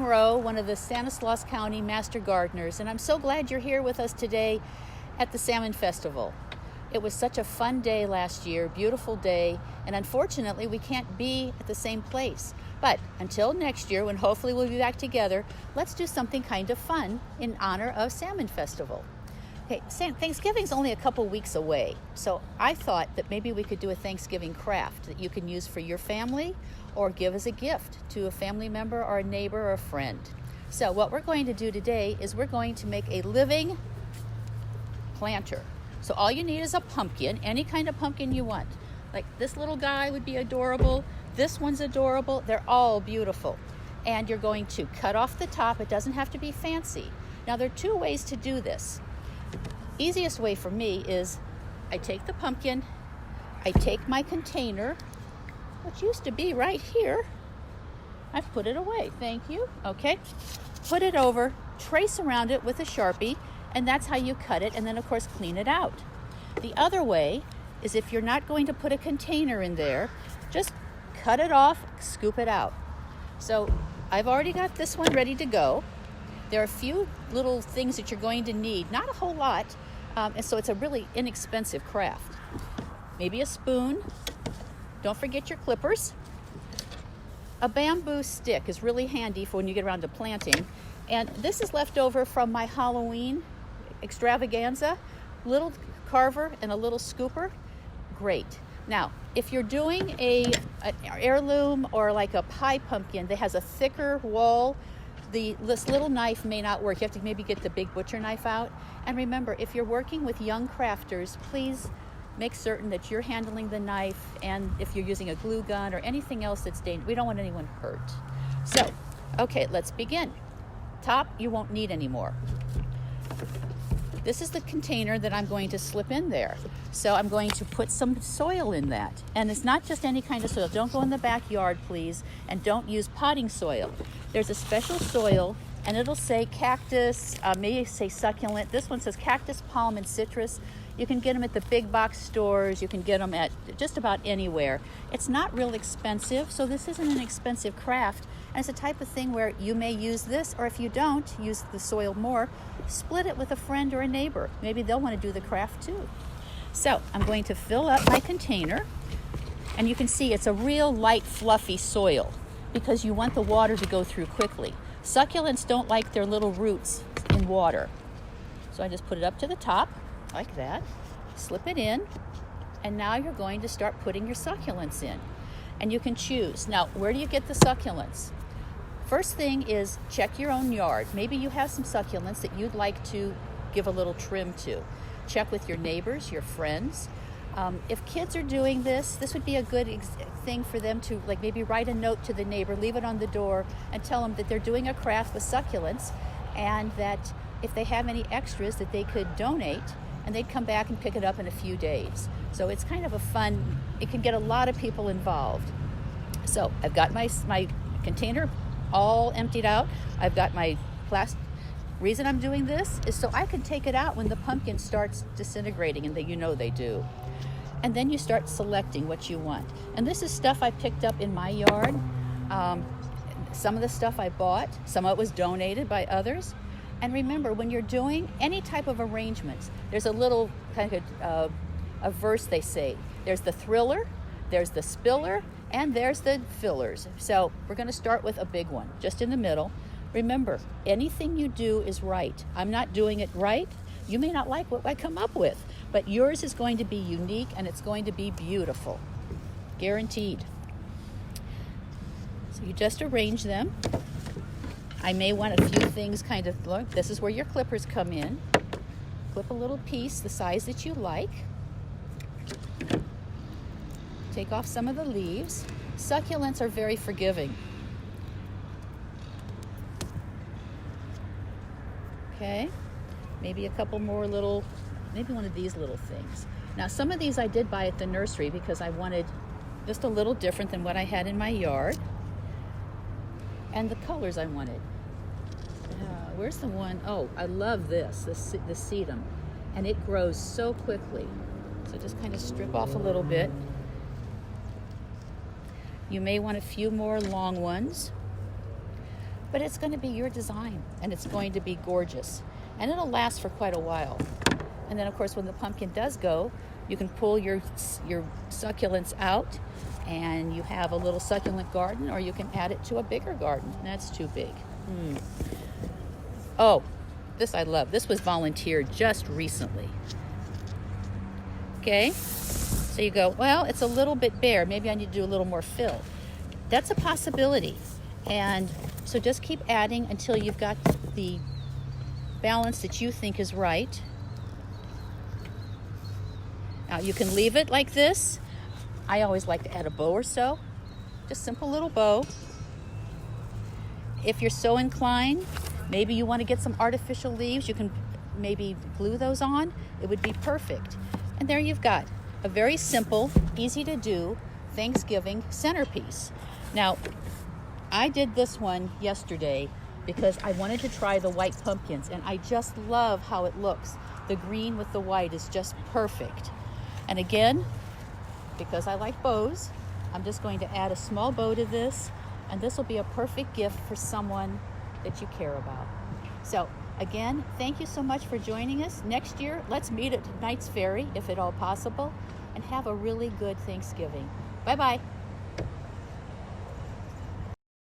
Monroe, one of the Stanislaus County Master Gardeners, and I'm so glad you're here with us today at the Salmon Festival. It was such a fun day last year, beautiful day, and unfortunately we can't be at the same place. But until next year, when hopefully we'll be back together, let's do something kind of fun in honor of Salmon Festival. Okay, Thanksgiving's only a couple weeks away, so I thought that maybe we could do a Thanksgiving craft that you can use for your family or give as a gift to a family member or a neighbor or a friend. So what we're going to do today is we're going to make a living planter. So all you need is a pumpkin, any kind of pumpkin you want. Like this little guy would be adorable. This one's adorable. They're all beautiful. And you're going to cut off the top. It doesn't have to be fancy. Now there are two ways to do this. Easiest way for me is I take the pumpkin, I take my container, which used to be right here. I've put it away, thank you. Okay, put it over, trace around it with a Sharpie, and that's how you cut it, and then of course clean it out. The other way is if you're not going to put a container in there, just cut it off, scoop it out. So I've already got this one ready to go. There are a few little things that you're going to need, not a whole lot, and so it's a really inexpensive craft. Maybe a spoon. Don't forget your clippers. A bamboo stick is really handy for when you get around to planting. And this is left over from my Halloween extravaganza. Little carver and a little scooper. Great. Now, if you're doing an heirloom or like a pie pumpkin that has a thicker wall, this little knife may not work. You have to maybe get the big butcher knife out. And remember, if you're working with young crafters, please make certain that you're handling the knife, and if you're using a glue gun or anything else that's dangerous, we don't want anyone hurt. So, okay, let's begin. Top, you won't need anymore. This is the container that I'm going to slip in there. So I'm going to put some soil in that. And it's not just any kind of soil. Don't go in the backyard, please, and don't use potting soil. There's a special soil, and it'll say cactus, maybe say succulent. This one says cactus, palm, and citrus. You can get them at the big box stores. You can get them at just about anywhere. It's not real expensive, so this isn't an expensive craft. And it's a type of thing where you may use this, or if you don't, use the soil more, split it with a friend or a neighbor. Maybe they'll want to do the craft too. So I'm going to fill up my container, and you can see it's a real light, fluffy soil because you want the water to go through quickly. Succulents don't like their little roots in water. So I just put it up to the top, like that, slip it in, and now you're going to start putting your succulents in. And you can choose. Now, where do you get the succulents? First thing is check your own yard. Maybe you have some succulents that you'd like to give a little trim to. Check with your neighbors, your friends. If kids are doing this would be a good thing for them to like maybe write a note to the neighbor, leave it on the door, and tell them that they're doing a craft with succulents, and that if they have any extras that they could donate, and they'd come back and pick it up in a few days. So it's kind of a fun, it can get a lot of people involved. So I've got my container all emptied out. I've got my plastic. Reason I'm doing this is so I can take it out when the pumpkin starts disintegrating, and they do. And then you start selecting what you want. And this is stuff I picked up in my yard. Some of the stuff I bought, some of it was donated by others. And remember, when you're doing any type of arrangements, there's a little kind of a verse they say. There's the thriller, there's the spiller, and there's the fillers. So we're going to start with a big one, just in the middle. Remember, anything you do is right. I'm not doing it right. You may not like what I come up with, but yours is going to be unique, and it's going to be beautiful. Guaranteed. So you just arrange them. I may want a few things kind of, look, this is where your clippers come in. Clip a little piece the size that you like. Take off some of the leaves. Succulents are very forgiving. Okay, maybe a couple more maybe one of these little things. Now some of these I did buy at the nursery because I wanted just a little different than what I had in my yard. And the colors I wanted. Where's the one? Oh, I love this, the sedum. And it grows so quickly. So just kind of strip off a little bit. You may want a few more long ones. but it's going to be your design, and it's going to be gorgeous, and it'll last for quite a while. And then, of course, when the pumpkin does go, you can pull your succulents out, and you have a little succulent garden, or you can add it to a bigger garden. That's too big. Oh, this I love. This was volunteered just recently. Okay, so you go, well, it's a little bit bare. Maybe I need to do a little more fill. That's a possibility. And so just keep adding until you've got the balance that you think is right. Now you can leave it like this. I always like to add a bow or so. Just simple little bow. If you're so inclined, maybe you want to get some artificial leaves, you can maybe glue those on. It would be perfect. And there you've got a very simple, easy to do Thanksgiving centerpiece. Now, I did this one yesterday because I wanted to try the white pumpkins, and I just love how it looks. The green with the white is just perfect. And again, because I like bows, I'm just going to add a small bow to this, and this will be a perfect gift for someone that you care about. So again, thank you so much for joining us. Next year, let's meet at Knight's Ferry, if at all possible, and have a really good Thanksgiving. Bye-bye.